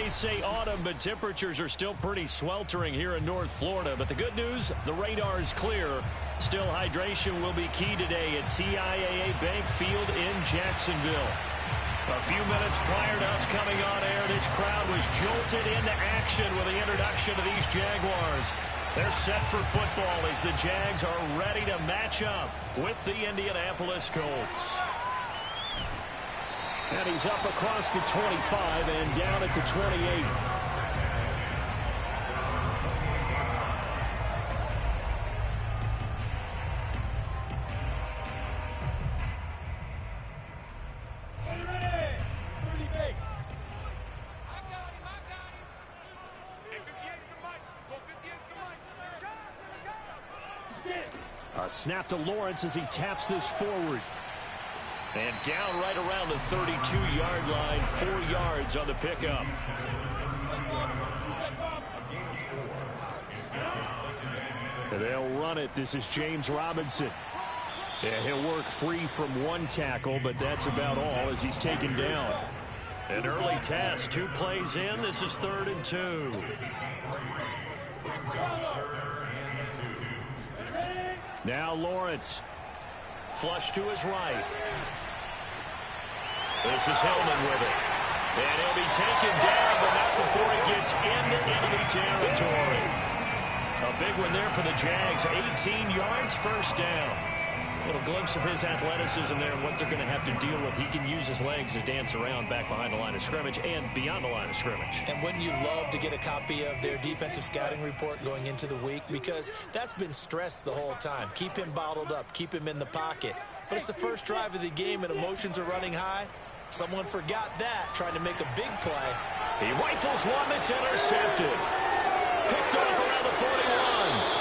may say autumn, but temperatures are still pretty sweltering here in North Florida. But the good news, the radar is clear. Still, hydration will be key today at TIAA Bank Field in Jacksonville. A few minutes prior to us coming on air, this crowd was jolted into action with the introduction of these Jaguars. They're set for football as the Jags are ready to match up with the Indianapolis Colts. And he's up across the 25 and down at the 28. A snap to Lawrence as he taps this forward. And down right around the 32-yard line, 4 yards on the pickup. They'll run it. This is James Robinson. Yeah, he'll work free from one tackle, but that's about all as he's taken down. An early test, 2 plays in. This is 3rd and 2. Now Lawrence. Flush to his right. This is Hillman with it. And he'll be taken down, but not before he gets into enemy territory. A big one there for the Jags. 18 yards, first down. A little glimpse of his athleticism there and what they're going to have to deal with. He can use his legs to dance around back behind the line of scrimmage and beyond the line of scrimmage. And wouldn't you love to get a copy of their defensive scouting report going into the week? Because that's been stressed the whole time. Keep him bottled up. Keep him in the pocket. But it's the first drive of the game and emotions are running high. Someone forgot that, trying to make a big play. He rifles one that's intercepted. Picked off around the 41.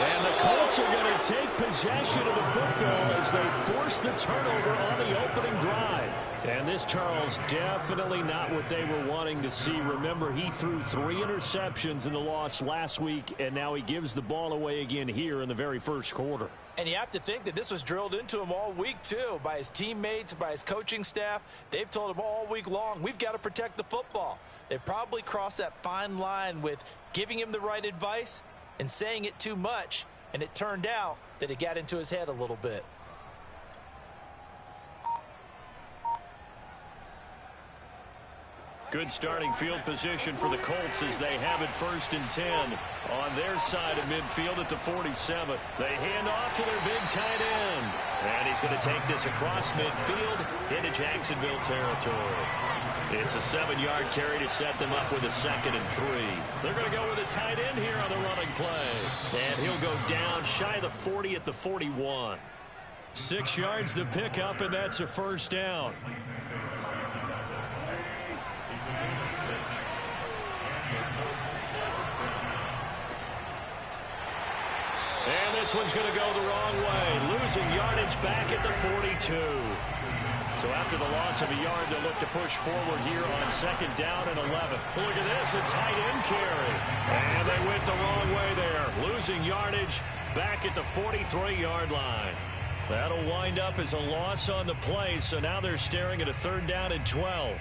And the Colts are going to take possession of the football as they force the turnover on the opening drive. And this, Charles, definitely not what they were wanting to see. Remember, he threw 3 interceptions in the loss last week, and now he gives the ball away again here in the very first quarter. And you have to think that this was drilled into him all week, too, by his teammates, by his coaching staff. They've told him all week long, we've got to protect the football. They probably crossed that fine line with giving him the right advice and saying it too much, and it turned out that it got into his head a little bit. Good starting field position for the Colts as they have it 1st and 10 on their side of midfield at the 47. They hand off to their big tight end. And he's going to take this across midfield into Jacksonville territory. It's a 7-yard carry to set them up with a 2nd and 3. They're going to go with a tight end here on the running play. And he'll go down shy of the 40 at the 41. 6 yards the pickup, and that's a first down. And this one's going to go the wrong way. Losing yardage back at the 42. So after the loss of a yard, they'll look to push forward here on 2nd down and 11. Look at this, a tight end carry. And they went the wrong way there. Losing yardage back at the 43-yard line. That'll wind up as a loss on the play, so now they're staring at a 3rd down and 12.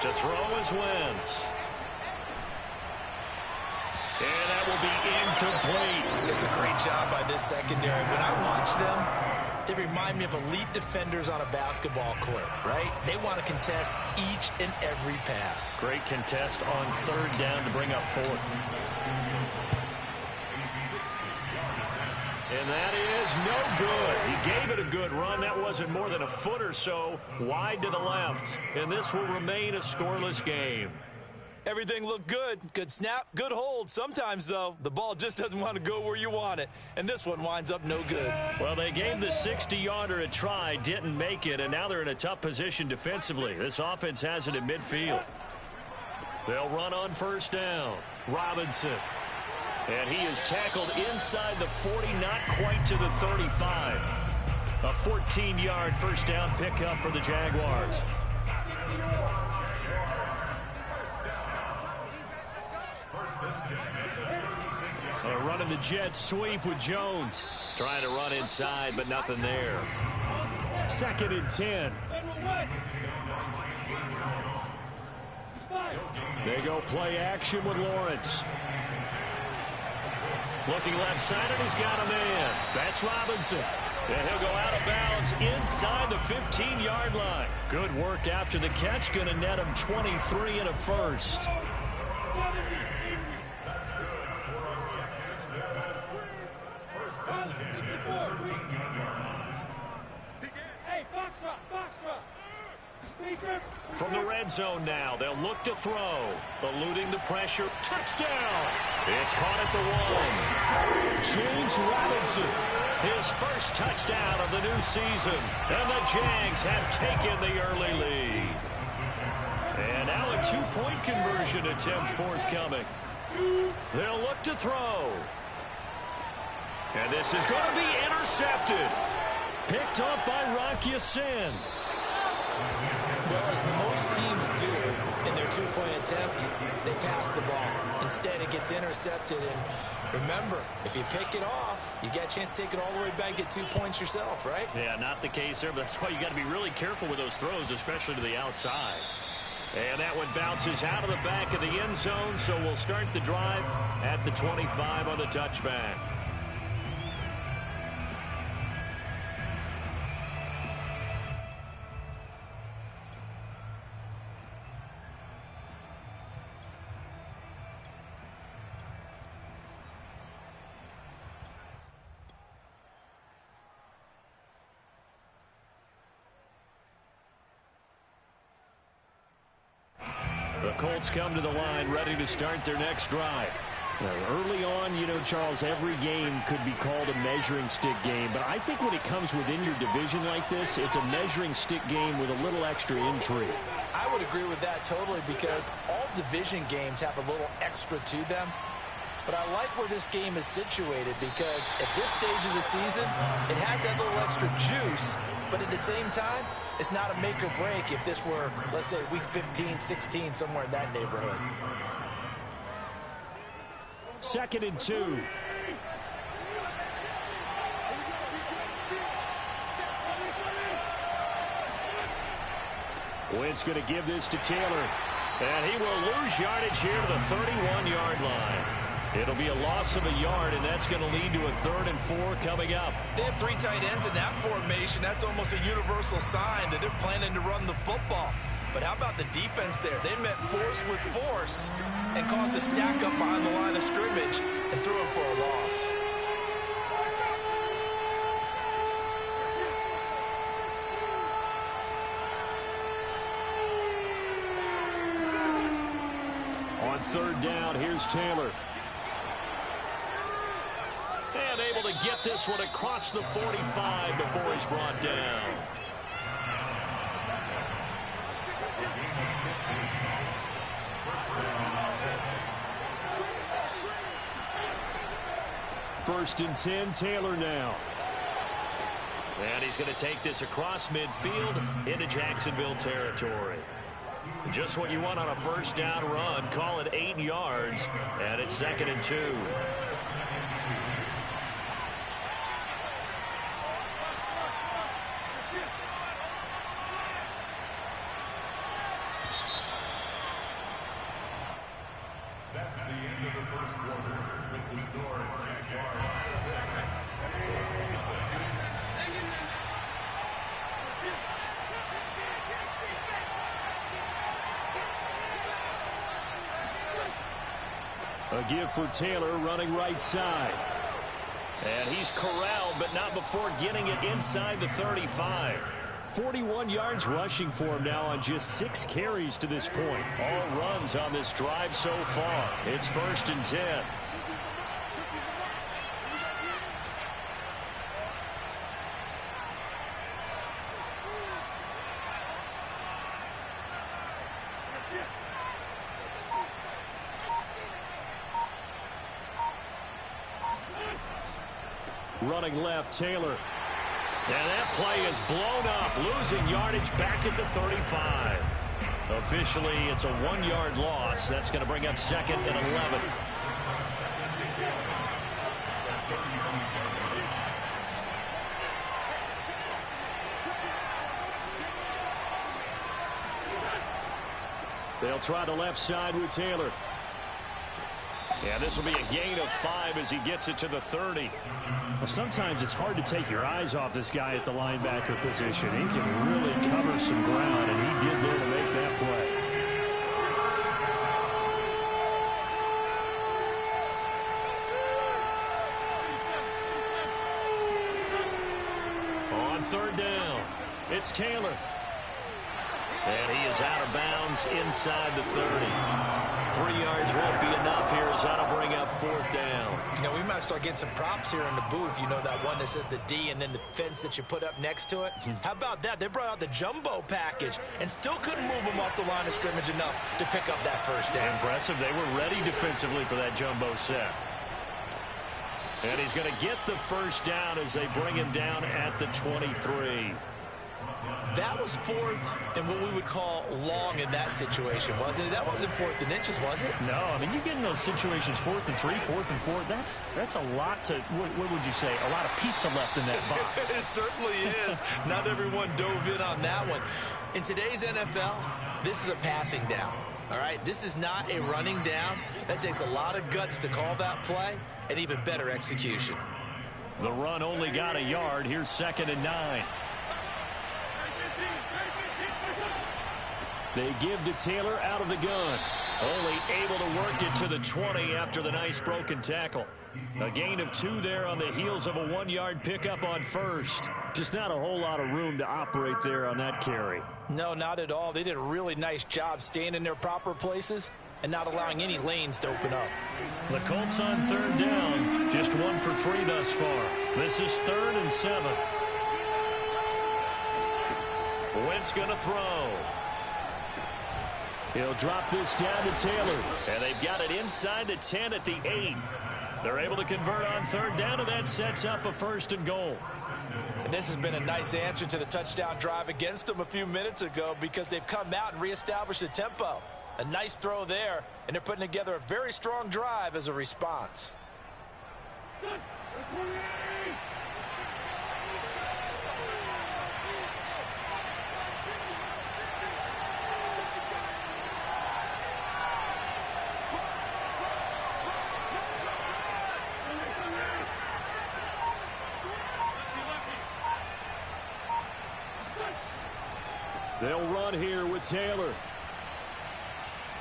To throw is Wentz. And that will be incomplete. It's a great job by this secondary. When I watch them, they remind me of elite defenders on a basketball court, right? They want to contest each and every pass. Great contest on 3rd down to bring up 4th. And that is no good. He gave it a good run. That wasn't more than a foot or so wide to the left. And this will remain a scoreless game. Everything looked good. Good snap, good hold. Sometimes, though, the ball just doesn't want to go where you want it. And this one winds up no good. Well, they gave the 60-yarder a try, didn't make it, and now they're in a tough position defensively. This offense has it at midfield. They'll run on 1st down. Robinson. And he is tackled inside the 40, not quite to the 35. A 14-yard 1st down pickup for the Jaguars. Running the jet sweep with Jones. Trying to run inside, but nothing there. 2nd and 10. They go play action with Lawrence. Looking left side, and he's got a man. That's Robinson. And he'll go out of bounds inside the 15-yard line. Good work after the catch. Going to net him 23 and a first. From the red zone now, they'll look to throw. Eluding the pressure. Touchdown! It's caught at the 1. James Robinson, his first touchdown of the new season. And the Jags have taken the early lead. And now a 2-point conversion attempt forthcoming. They'll look to throw. And this is going to be intercepted. Picked up by Rocky Sin. Well, as most teams do in their 2-point attempt, they pass the ball. Instead, it gets intercepted. And remember, if you pick it off, you get a chance to take it all the way back, get 2 points yourself, right? Yeah, not the case there, but that's why you got to be really careful with those throws, especially to the outside. And that one bounces out of the back of the end zone, so we'll start the drive at the 25 on the touchback. The Colts come to the line ready to start their next drive. Now, early on, you know, Charles, every game could be called a measuring stick game. But I think when it comes within your division like this, it's a measuring stick game with a little extra intrigue. I would agree with that totally because all division games have a little extra to them. But I like where this game is situated because at this stage of the season, it has that little extra juice. But at the same time, it's not a make or break if this were, let's say, week 15, 16, somewhere in that neighborhood. 2nd and 2. Wentz going to give this to Taylor. And he will lose yardage here to the 31-yard line. It'll be a loss of a yard, and that's going to lead to a 3rd and 4 coming up. They have 3 tight ends in that formation. That's almost a universal sign that they're planning to run the football. But how about the defense there? They met force with force and caused a stack up behind the line of scrimmage and threw him for a loss. On 3rd down, here's Taylor. And able to get this one across the 45 before he's brought down. First and 10, Taylor now. And he's going to take this across midfield into Jacksonville territory. Just what you want on a first down run. Call it 8 yards, and it's 2nd and 2. That's the end of the first quarter with the score Jaguars 6. A give for Taylor running right side. And he's corralled, but not before getting it inside the 35. 41 yards rushing for him now on just 6 carries to this point. All runs on this drive so far. It's 1st and 10. Running left, Taylor. And that play is blown up, losing yardage back at the 35. Officially, it's a 1-yard loss. That's going to bring up 2nd and 11. They'll try the left side with Taylor. Yeah, this will be a gain of 5 as he gets it to the 30. Well, sometimes it's hard to take your eyes off this guy at the linebacker position. He can really cover some ground, and he did there to make that play. On 3rd down, it's Taylor. And he is out of bounds inside the 30. 3 yards won't be enough here as that'll bring up 4th down. You know, we might start getting some props here in the booth. You know, that one that says the D and then the fence that you put up next to it? How about that? They brought out the jumbo package and still couldn't move them off the line of scrimmage enough to pick up that 1st down. Impressive. They were ready defensively for that jumbo set. And he's going to get the 1st down as they bring him down at the 23. That was 4th and what we would call long in that situation, wasn't it? That wasn't 4th and inches, was it? No, I mean, you get in those situations 4th and 3, 4th and 4. That's a lot to, what would you say, a lot of pizza left in that box. It certainly is. Not everyone dove in on that one. In today's NFL, this is a passing down. All right, this is not a running down. That takes a lot of guts to call that play and even better execution. The run only got a yard. Here's 2nd and 9. They give to Taylor out of the gun. Only able to work it to the 20 after the nice broken tackle. A gain of 2 there on the heels of a 1-yard pickup on 1st. Just not a whole lot of room to operate there on that carry. No, not at all. They did a really nice job staying in their proper places and not allowing any lanes to open up. The Colts on 3rd down. Just 1 for 3 thus far. This is 3rd and 7. Wentz going to throw. He'll drop this down to Taylor. And they've got it inside the 10 at the 8. They're able to convert on 3rd down, and that sets up a 1st and goal. And this has been a nice answer to the touchdown drive against them a few minutes ago because they've come out and reestablished the tempo. A nice throw there, and they're putting together a very strong drive as a response. They'll run here with Taylor.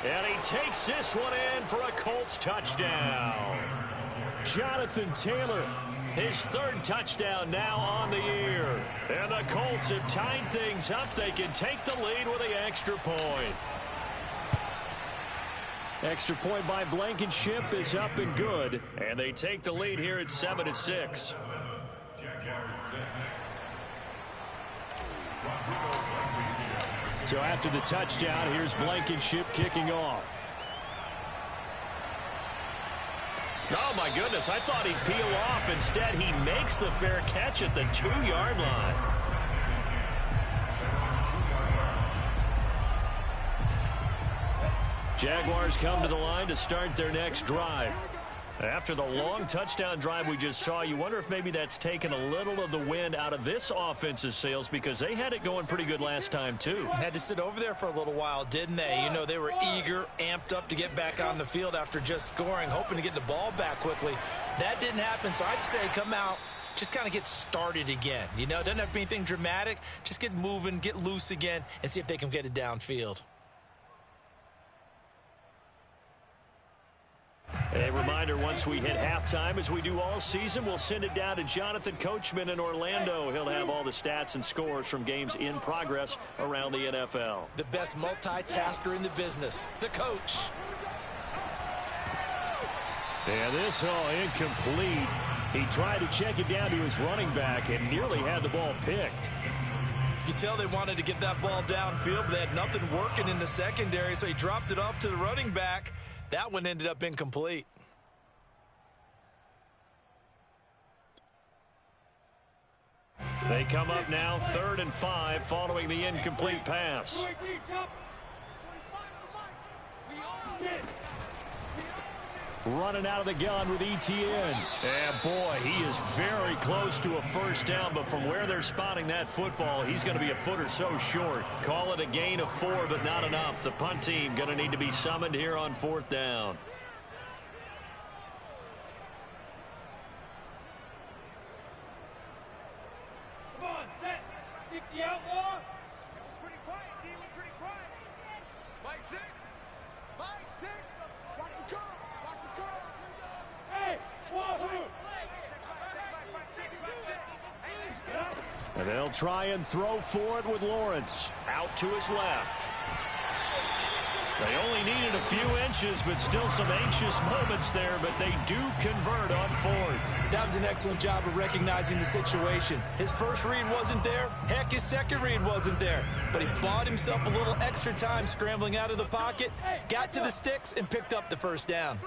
And he takes this one in for a Colts touchdown. Jonathan Taylor, his 3rd touchdown now on the year. And the Colts have tied things up. They can take the lead with the extra point. Extra point by Blankenship is up and good. And they take the lead here at 7-6. So after the touchdown, here's Blankenship kicking off. Oh, my goodness. I thought he'd peel off. Instead, he makes the fair catch at the 2-yard line. Jaguars come to the line to start their next drive. After the long touchdown drive we just saw, you wonder if maybe that's taken a little of the wind out of this offense's sails because they had it going pretty good last time, too. Had to sit over there for a little while, didn't they? You know, they were eager, amped up to get back on the field after just scoring, hoping to get the ball back quickly. That didn't happen, so I'd say come out, just kind of get started again. You know, doesn't have to be anything dramatic. Just get moving, get loose again, and see if they can get it downfield. A reminder, once we hit halftime, as we do all season, we'll send it down to Jonathan Coachman in Orlando. He'll have all the stats and scores from games in progress around the NFL. The best multitasker in the business, the coach. Yeah, this all incomplete. He tried to check it down to his running back and nearly had the ball picked. You could tell they wanted to get that ball downfield, but they had nothing working in the secondary, so he dropped it off to the running back. That one ended up incomplete. They come up now 3rd and 5 following the incomplete pass. Running out of the gun with ETN. And boy, he is very close to a first down, but from where they're spotting that football, he's going to be a foot or so short. Call it a gain of 4, but not enough. The punt team going to need to be summoned here on 4th down. Come on, set. 60 outlaw. Pretty quiet, team. Pretty quiet. Mike 6. Mike 6. Watch the curl. Watch the curl. Hey, Wahoo. And they'll try and throw for it with Lawrence. Out to his left. They only needed a few inches, but still some anxious moments there, but they do convert on 4th. That was an excellent job of recognizing the situation. His first read wasn't there. Heck, his second read wasn't there. But he bought himself a little extra time scrambling out of the pocket, got to the sticks, and picked up the first down.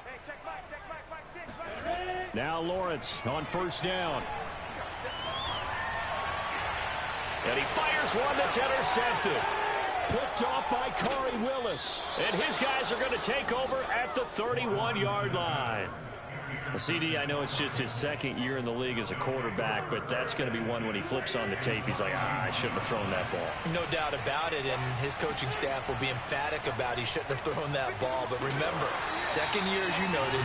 Hey, check Mike 6. Now Lawrence on first down. And he fires one that's intercepted. Picked off by Corey Willis. And his guys are going to take over at the 31-yard line. Well, CD, I know it's just his second year in the league as a quarterback, but that's going to be one when he flips on the tape, he's like, I shouldn't have thrown that ball. No doubt about it, and his coaching staff will be emphatic about he shouldn't have thrown that ball. But remember, second year, as you noted,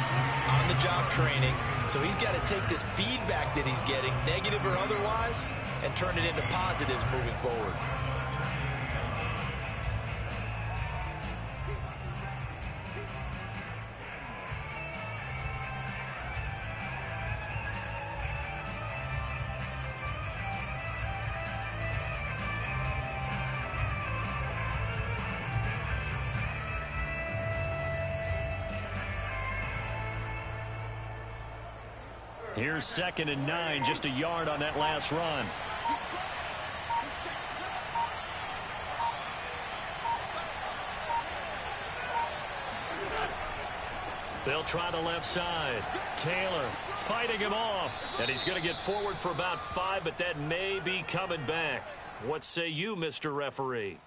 on-the-job training, so he's got to take this feedback that he's getting, negative or otherwise, and turn it into positives moving forward. Here's 2nd and 9, just a yard on that last run. They'll try the left side. Taylor fighting him off. And he's going to get forward for about 5, but that may be coming back. What say you, Mr. Referee?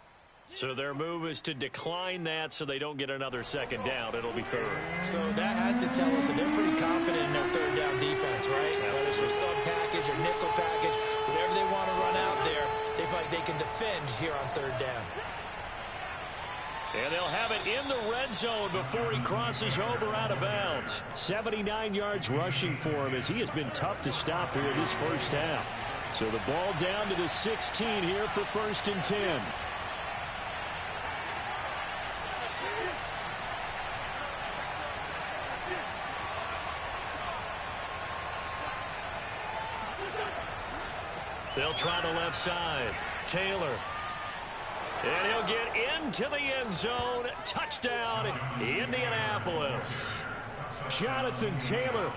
So their move is to decline that so they don't get another second down. It'll be 3rd. So that has to tell us that they're pretty confident in their third down defense, right? Absolutely. Whether it's a sub package or nickel package, whatever they want to run out there, they feel like they can defend here on 3rd down. And they'll have it in the red zone before he crosses over out of bounds. 79 yards rushing for him as he has been tough to stop here this first half. So the ball down to the 16 here for 1st and 10. They'll try the left side. Taylor. And he'll get into the end zone. Touchdown, Indianapolis. Jonathan Taylor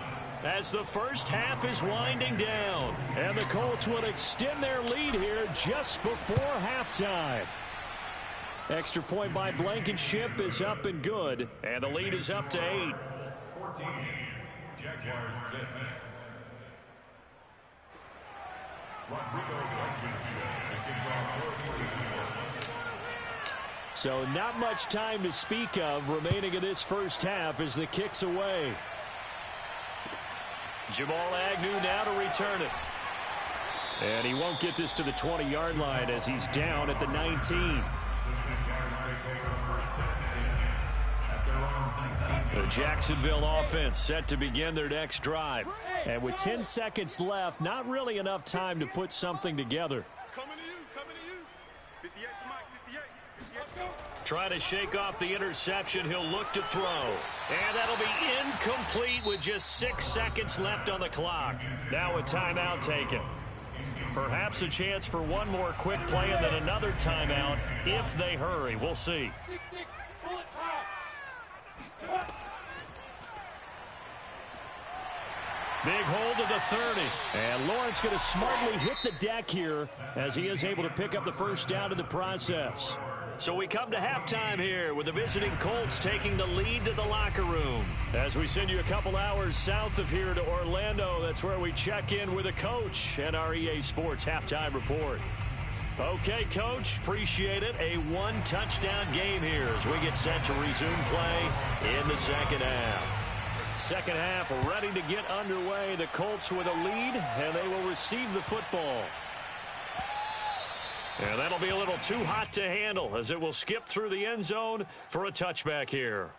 As the first half is winding down. And the Colts will extend their lead here just before halftime. Extra point by Blankenship is up and good. And the lead is up to 8. 14, Jaguars 6. Rodrigo Blankenship taking off 4-3. So not much time to speak of remaining in this first half as the kick's away. Jamal Agnew now to return it. And he won't get this to the 20-yard line as he's down at the 19. The Jacksonville offense set to begin their next drive. And with 10 seconds left, not really enough time to put something together. Coming to you. 58 to Mike, 58. Trying to shake off the interception. He'll look to throw. And that'll be incomplete with just 6 seconds left on the clock. Now a timeout taken. Perhaps a chance for one more quick play and then another timeout if they hurry. We'll see. 6-6, bullet pop. Big hold of the 30. And Lawrence going to smartly hit the deck here as he is able to pick up the first down in the process. So we come to halftime here with the visiting Colts taking the lead to the locker room. As we send you a couple hours south of here to Orlando, that's where we check in with a coach and our EA Sports halftime report. Okay, Coach, appreciate it. A one-touchdown game here as we get set to resume play in the second half. Second half ready to get underway. The Colts with a lead, and they will receive the football. And that'll be a little too hot to handle as it will skip through the end zone for a touchback here.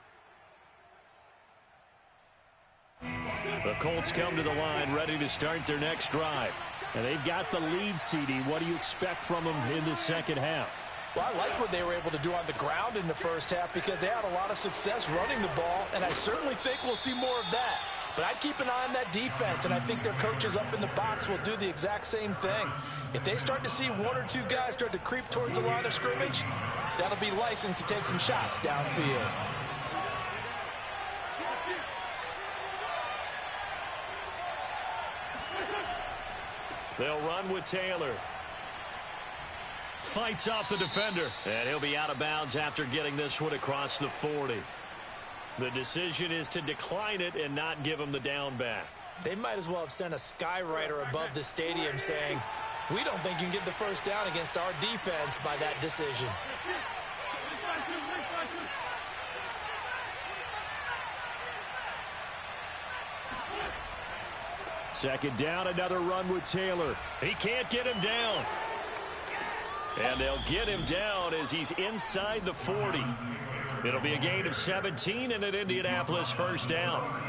The Colts come to the line ready to start their next drive. And they've got the lead, CD. What do you expect from them in the second half? Well, I like what they were able to do on the ground in the first half because they had a lot of success running the ball, and I certainly think we'll see more of that. But I'd keep an eye on that defense, and I think their coaches up in the box will do the exact same thing. If they start to see one or two guys start to creep towards the line of scrimmage, that'll be license to take some shots downfield. They'll run with Taylor. Fights off the defender. And he'll be out of bounds after getting this one across the 40. The decision is to decline it and not give him the down back. They might as well have sent a skywriter above the stadium saying, we don't think you can get the first down against our defense by that decision. Second down, another run with Taylor. He can't get him down. And they'll get him down as he's inside the 40. It'll be a gain of 17 and an Indianapolis first down.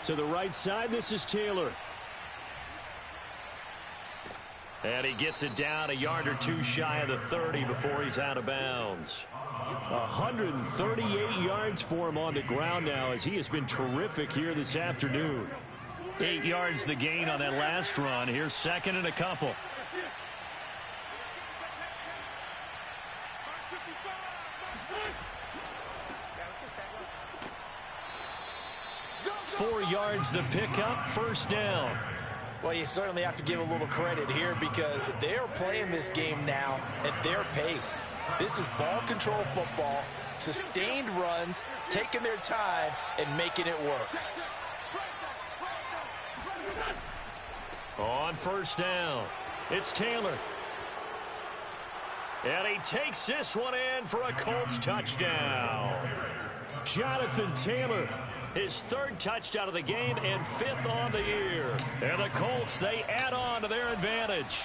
To the right side, this is Taylor. And he gets it down a yard or two shy of the 30 before he's out of bounds. 138 yards for him on the ground now as he has been terrific here this afternoon. 8 yards the gain on that last run. Here's second and a couple. Four yards the pickup, first down. Well, you certainly have to give a little credit here because they are playing this game now at their pace. This is ball control football, sustained runs, taking their time, and making it work. On first down, it's Taylor. And he takes this one in for a Colts touchdown. Jonathan Taylor, his third touchdown of the game and fifth on the year. And the Colts, they add on to their advantage.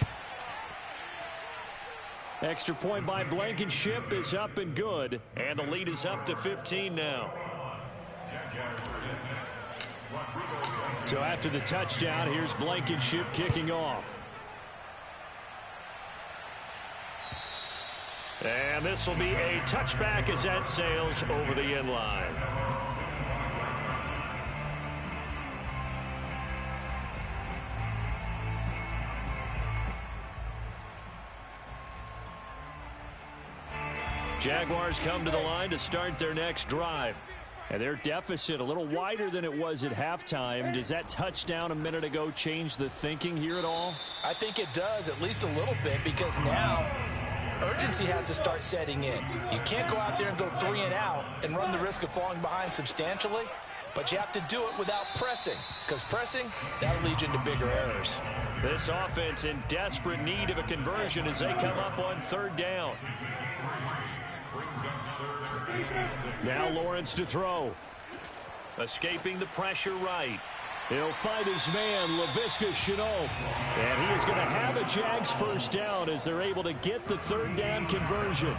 Extra point by Blankenship is up and good. And the lead is up to 15 now. So after the touchdown, here's Blankenship kicking off. And this will be a touchback as that sails over the end line. Jaguars come to the line to start their next drive. And their deficit a little wider than it was at halftime. Does that touchdown a minute ago change the thinking here at all? I think it does, at least a little bit, because now urgency has to start setting in. You can't go out there and go 3 and out and run the risk of falling behind substantially, but you have to do it without pressing, because pressing, that'll lead you into bigger errors. This offense in desperate need of a conversion as they come up on third down. Now Lawrence to throw. Escaping the pressure right. He'll find his man, Laviska Shenault. And he is going to have a Jags first down as they're able to get the third down conversion.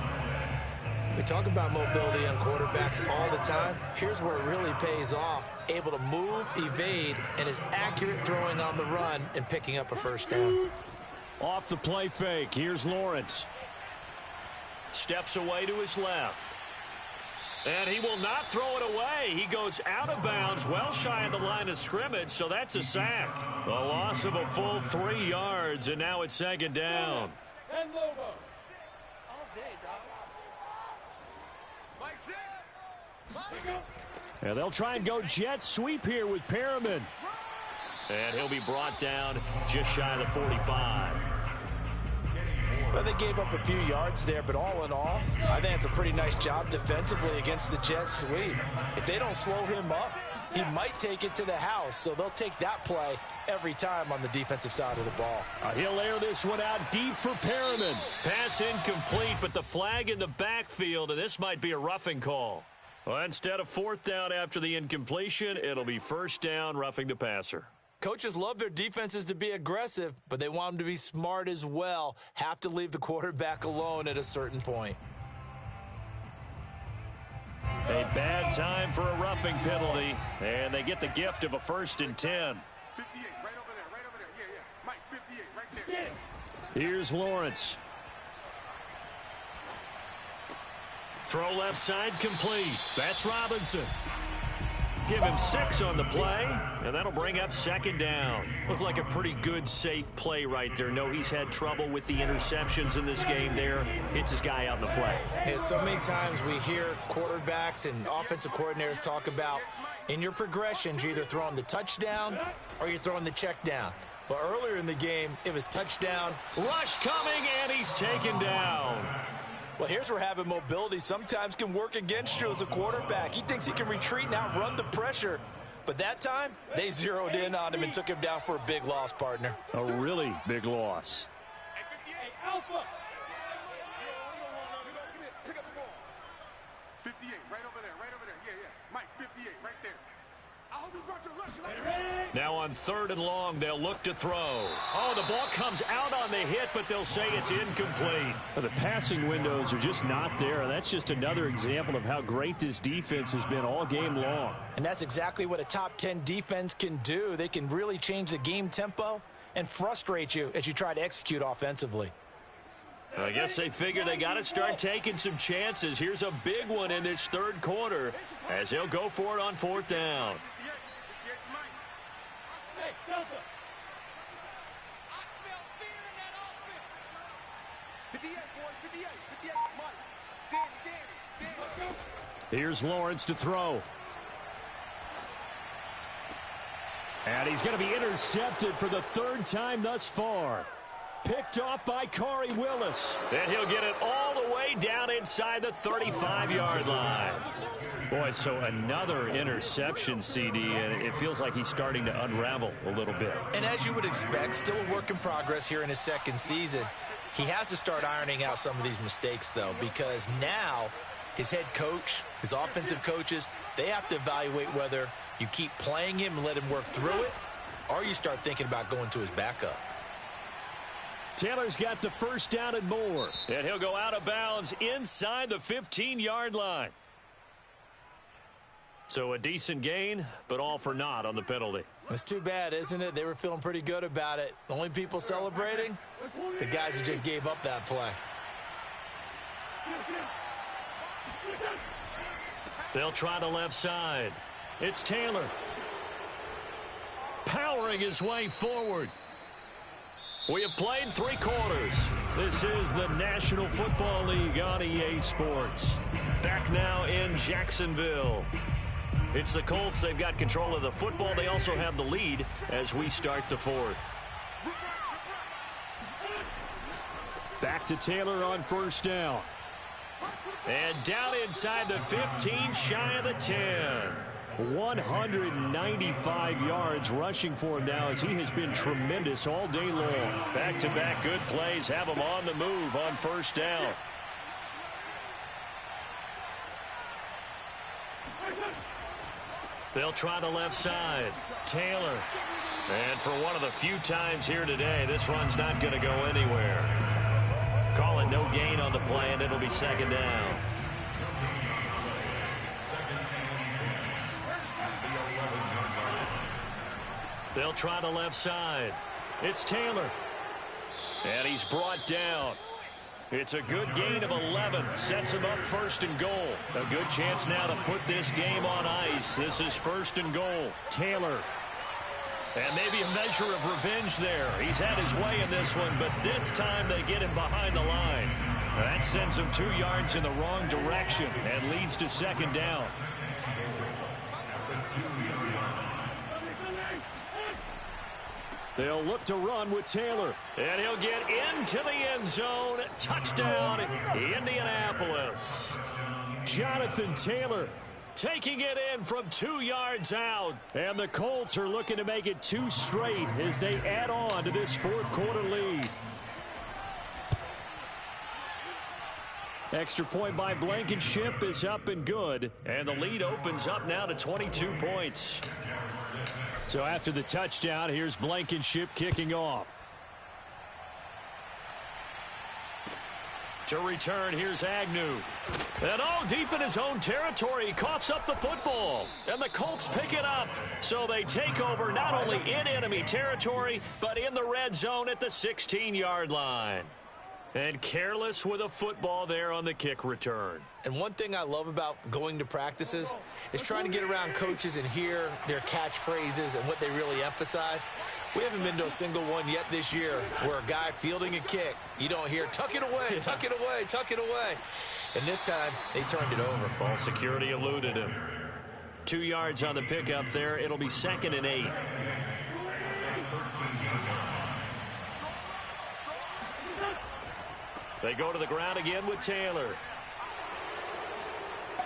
We talk about mobility on quarterbacks all the time. Here's where it really pays off. Able to move, evade, and is accurate throwing on the run and picking up a first down. Off the play fake, here's Lawrence. Steps away to his left. And he will not throw it away. He goes out of bounds, well shy of the line of scrimmage, so that's a sack. A loss of a full 3 yards, and now it's second down. 10 logo. All day, dog. Mike's in. And they'll try and go jet sweep here with Perriman. And he'll be brought down just shy of the 45. Well, they gave up a few yards there, but all in all, I think it's a pretty nice job defensively against the Jets sweep. If they don't slow him up, he might take it to the house, so they'll take that play every time on the defensive side of the ball. He'll air this one out deep for Perriman. Pass incomplete, but the flag in the backfield, and this might be a roughing call. Well, instead of fourth down after the incompletion, it'll be first down, roughing the passer. Coaches love their defenses to be aggressive, but they want them to be smart as well. Have to leave the quarterback alone at a certain point. A bad time for a roughing penalty, and they get the gift of a 1st and 10. 58, right over there. Yeah. Mike, 58, right there. Here's Lawrence. Throw left side complete. That's Robinson. Give him 6 on the play, and that'll bring up 2nd down. Looked like a pretty good, safe play right there. No, he's had trouble with the interceptions in this game there. Hits his guy out in the flat. Yeah, so many times we hear quarterbacks and offensive coordinators talk about in your progressions, you're either throwing the touchdown or you're throwing the check down. But earlier in the game, it was touchdown. Rush coming, and he's taken down. Well, here's where having mobility sometimes can work against you as a quarterback. He thinks he can retreat and outrun the pressure. But that time, they zeroed in on him and took him down for a big loss, partner. A really big loss. Hey, Alpha! Pick up the ball. 58, right over there. Yeah. Mike, 58, right there. I hope you brought your lunch. Now on 3rd and long, they'll look to throw. Oh, the ball comes out on the hit, but they'll say it's incomplete. The passing windows are just not there. That's just another example of how great this defense has been all game long. And that's exactly what a top 10 defense can do. They can really change the game tempo and frustrate you as you try to execute offensively. I guess they figure they got to start taking some chances. Here's a big one in this 3rd quarter as he'll go for it on 4th down. Hey, Delta! I smell fear in that offense. 58, boys, 58, Mike. Danny. Here's Lawrence to throw. And he's going to be intercepted for the 3rd time thus far. Picked off by Corey Willis. And he'll get it all the way down inside the 35-yard line. Boy, so another interception, CD, and it feels like he's starting to unravel a little bit. And as you would expect, still a work in progress here in his 2nd season. He has to start ironing out some of these mistakes, though, because now his head coach, his offensive coaches, they have to evaluate whether you keep playing him and let him work through it, or you start thinking about going to his backup. Taylor's got the 1st down and more. And he'll go out of bounds inside the 15-yard line. So a decent gain, but all for naught on the penalty. It's too bad, isn't it? They were feeling pretty good about it. The only people celebrating, the guys who just gave up that play. They'll try the left side. It's Taylor. Powering his way forward. We have played 3 quarters. This is the National Football League on EA Sports. Back now in Jacksonville. It's the Colts. They've got control of the football. They also have the lead as we start the 4th. Back to Taylor on 1st down. And down inside the 15, shy of the 10. 195 yards rushing for him now as he has been tremendous all day long. Back-to-back good plays have him on the move on 1st down. They'll try the left side. Taylor. And for one of the few times here today, this run's not going to go anywhere. Call it no gain on the play, and it'll be 2nd down. They'll try the left side. It's Taylor. And he's brought down. It's a good gain of 11. Sets him up 1st and goal. A good chance now to put this game on ice. This is 1st and goal. Taylor. And maybe a measure of revenge there. He's had his way in this one, but this time they get him behind the line. That sends him 2 yards in the wrong direction and leads to 2nd down. They'll look to run with Taylor. And he'll get into the end zone. Touchdown, Indianapolis. Jonathan Taylor taking it in from 2 yards out. And the Colts are looking to make it 2 straight as they add on to this fourth quarter lead. Extra point by Blankenship is up and good. And the lead opens up now to 22 points. So after the touchdown, here's Blankenship kicking off. To return, here's Agnew. And deep in his own territory, he coughs up the football. And the Colts pick it up. So they take over not only in enemy territory, but in the red zone at the 16-yard line. And careless with a football there on the kick return. And one thing I love about going to practices is trying to get around coaches and hear their catchphrases and what they really emphasize. We haven't been to a single one yet this year where a guy fielding a kick, you don't hear, tuck it away, tuck it away, tuck it away. And this time, they turned it over. Ball security eluded him. 2 yards on the pickup there. It'll be 2nd and 8. They go to the ground again with Taylor.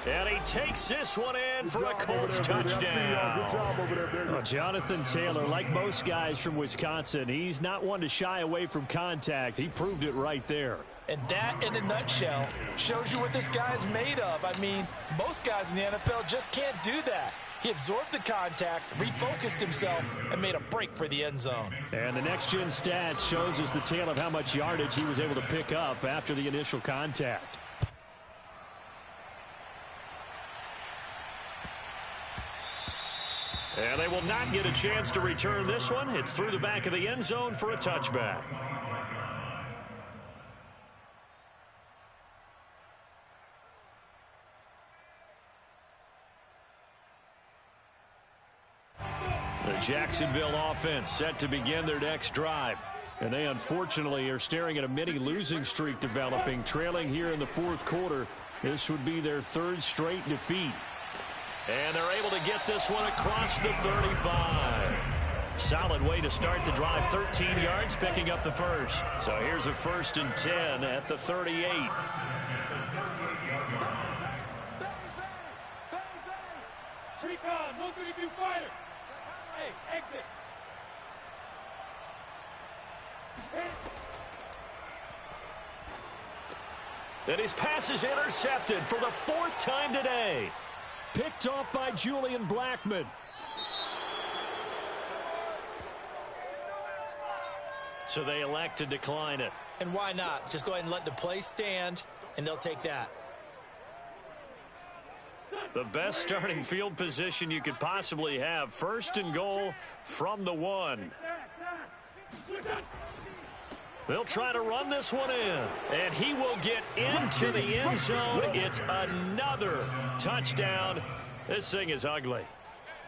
And he takes this one in for a Colts touchdown. Good job over there, baby. Well, Jonathan Taylor, like most guys from Wisconsin, he's not one to shy away from contact. He proved it right there. And that, in a nutshell, shows you what this guy's made of. I mean, most guys in the NFL just can't do that. He absorbed the contact, refocused himself, and made a break for the end zone. And the next-gen stats shows us the tale of how much yardage he was able to pick up after the initial contact. And they will not get a chance to return this one. It's through the back of the end zone for a touchback. The Jacksonville offense set to begin their next drive. And they unfortunately are staring at a mini losing streak developing, trailing here in the fourth quarter. This would be their 3rd straight defeat. And they're able to get this one across the 35. Solid way to start the drive. 13 yards, picking up the first. So here's a 1st and 10 at the 38. Recon, 132 fighter. Hey, exit. And his pass is intercepted for the 4th time today. Picked off by Julian Blackman. So they elect to decline it. And why not? Just go ahead and let the play stand, and they'll take that. The best starting field position you could possibly have. 1st and goal from the 1. They'll try to run this one in. And he will get into the end zone. It's another touchdown. This thing is ugly.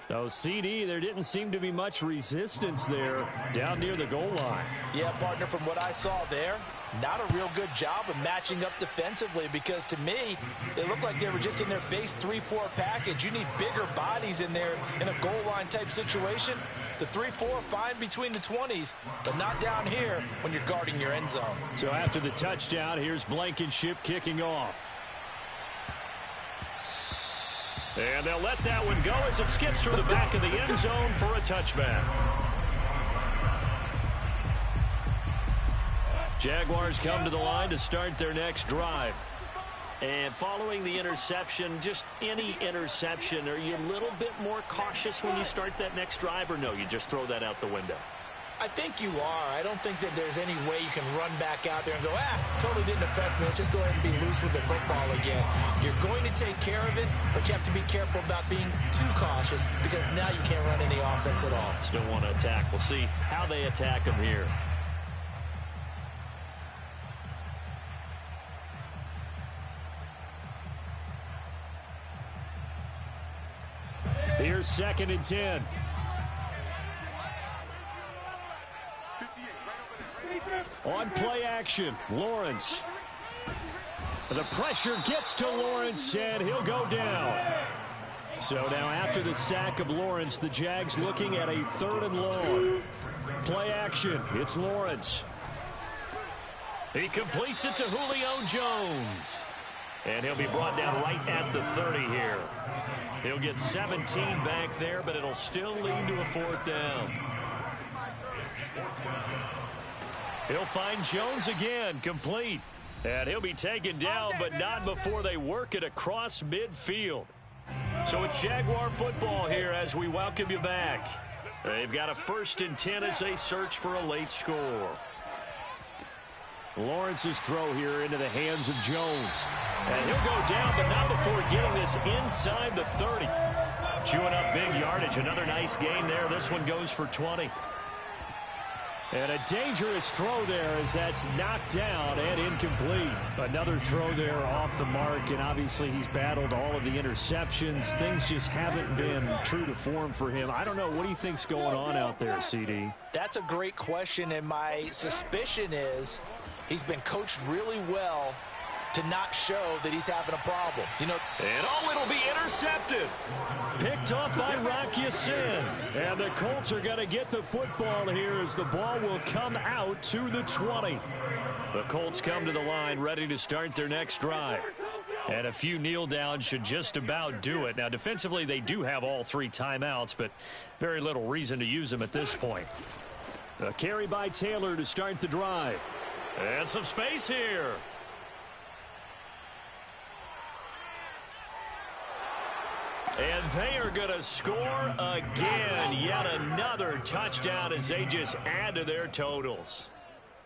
So, CD, there didn't seem to be much resistance there down near the goal line. Yeah, partner, from what I saw there, not a real good job of matching up defensively because, to me, it looked like they were just in their base 3-4 package. You need bigger bodies in there in a goal line type situation. The 3-4 fine between the 20s, but not down here when you're guarding your end zone. So after the touchdown, here's Blankenship kicking off. And they'll let that one go as it skips through the back of the end zone for a touchback. Jaguars come to the line to start their next drive. And following the interception, just any interception, are you a little bit more cautious when you start that next drive, or no, you just throw that out the window? I think you are. I don't think that there's any way you can run back out there and go, totally didn't affect me. Let's just go ahead and be loose with the football again. You're going to take care of it, but you have to be careful about being too cautious because now you can't run any offense at all. Still want to attack. We'll see how they attack them here. Here's 2nd and 10. On play action, Lawrence. The pressure gets to Lawrence, and he'll go down. So now after the sack of Lawrence, the Jags looking at a 3rd and long. play action. It's Lawrence. He completes it to Julio Jones. And he'll be brought down right at the 30 here. He'll get 17 back there, but it'll still lead to a 4th down. He'll find Jones again, complete. And he'll be taken down, but not before they work it across midfield. So it's Jaguar football here as we welcome you back. They've got a 1st and 10 as they search for a late score. Lawrence's throw here into the hands of Jones. And he'll go down, but not before getting this inside the 30. Chewing up big yardage. Another nice gain there. This one goes for 20. And a dangerous throw there as that's knocked down and incomplete. Another throw there off the mark, and obviously he's battled all of the interceptions. Things just haven't been true to form for him. I don't know. What do you think's going on out there, CD? That's a great question, and my suspicion is he's been coached really well to not show that he's having a problem. You know, and it'll be intercepted. Picked off by Rock Ya-Sin. And the Colts are going to get the football here as the ball will come out to the 20. The Colts come to the line ready to start their next drive. And a few kneel downs should just about do it. Now, defensively, they do have all 3 timeouts, but very little reason to use them at this point. A carry by Taylor to start the drive. And some space here. And they are going to score again. Yet another touchdown as they just add to their totals.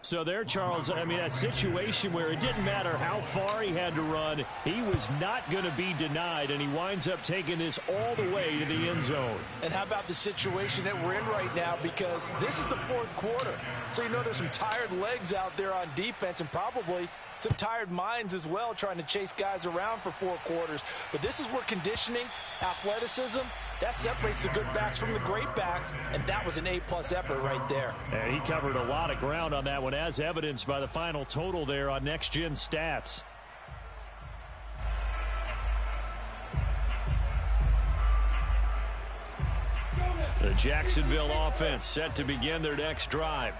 So there, Charles, I mean, a situation where it didn't matter how far he had to run. He was not going to be denied, and he winds up taking this all the way to the end zone. And how about the situation that we're in right now? Because this is the 4th quarter. So you know there's some tired legs out there on defense and probably some tired minds as well trying to chase guys around for 4 quarters. But this is where conditioning, athleticism, that separates the good backs from the great backs, and that was an A-plus effort right there. And he covered a lot of ground on that one, as evidenced by the final total there on Next Gen Stats. The Jacksonville offense set to begin their next drive.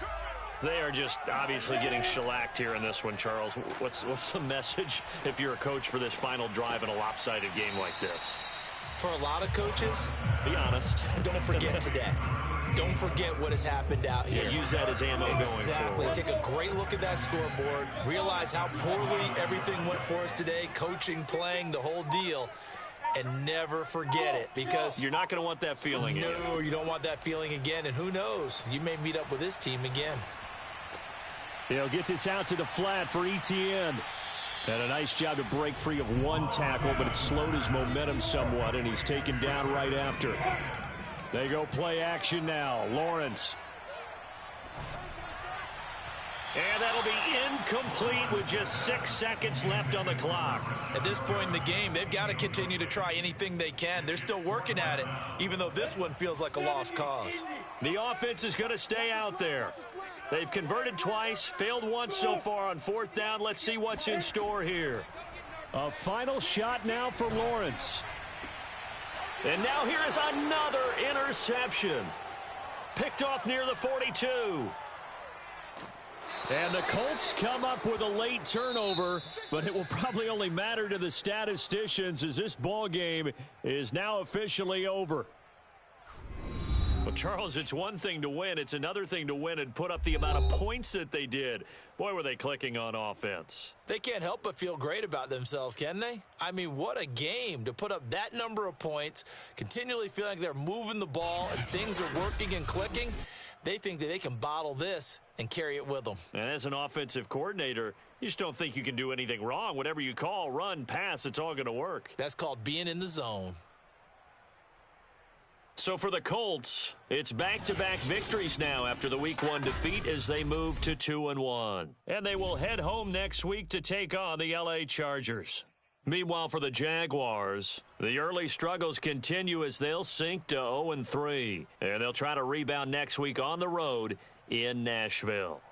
They are just obviously getting shellacked here in this one, Charles. What's the message if you're a coach for this final drive in a lopsided game like this? For a lot of coaches, be honest. Don't forget today. Don't forget what has happened out here. Yeah, use that as ammo going Exactly. forward. Take a great look at that scoreboard. Realize how poorly everything went for us today. Coaching, playing, the whole deal. And never forget it, because you're not going to want that feeling again. No, you don't want that feeling again. And who knows? You may meet up with this team again. They'll get this out to the flat for Etienne. And a nice job to break free of 1 tackle, but it slowed his momentum somewhat, and he's taken down right after. They go play action now. Lawrence. And that'll be incomplete with just 6 seconds left on the clock. At this point in the game, they've got to continue to try anything they can. They're still working at it, even though this one feels like a lost cause. The offense is going to stay out there. They've converted twice, failed once so far on 4th down. Let's see what's in store here. A final shot now for Lawrence. And now here is another interception. Picked off near the 42. And the Colts come up with a late turnover, but it will probably only matter to the statisticians as this ball game is now officially over. Well, Charles, it's one thing to win. It's another thing to win and put up the amount of points that they did. Boy, were they clicking on offense. They can't help but feel great about themselves, can they? I mean, what a game to put up that number of points, continually feeling like they're moving the ball and things are working and clicking. They think that they can bottle this and carry it with them. And as an offensive coordinator, you just don't think you can do anything wrong. Whatever you call, run, pass, it's all going to work. That's called being in the zone. So for the Colts, it's back-to-back victories now after the Week 1 defeat as they move to 2-1. And they will head home next week to take on the LA Chargers. Meanwhile, for the Jaguars, the early struggles continue as they'll sink to 0-3. And they'll try to rebound next week on the road in Nashville.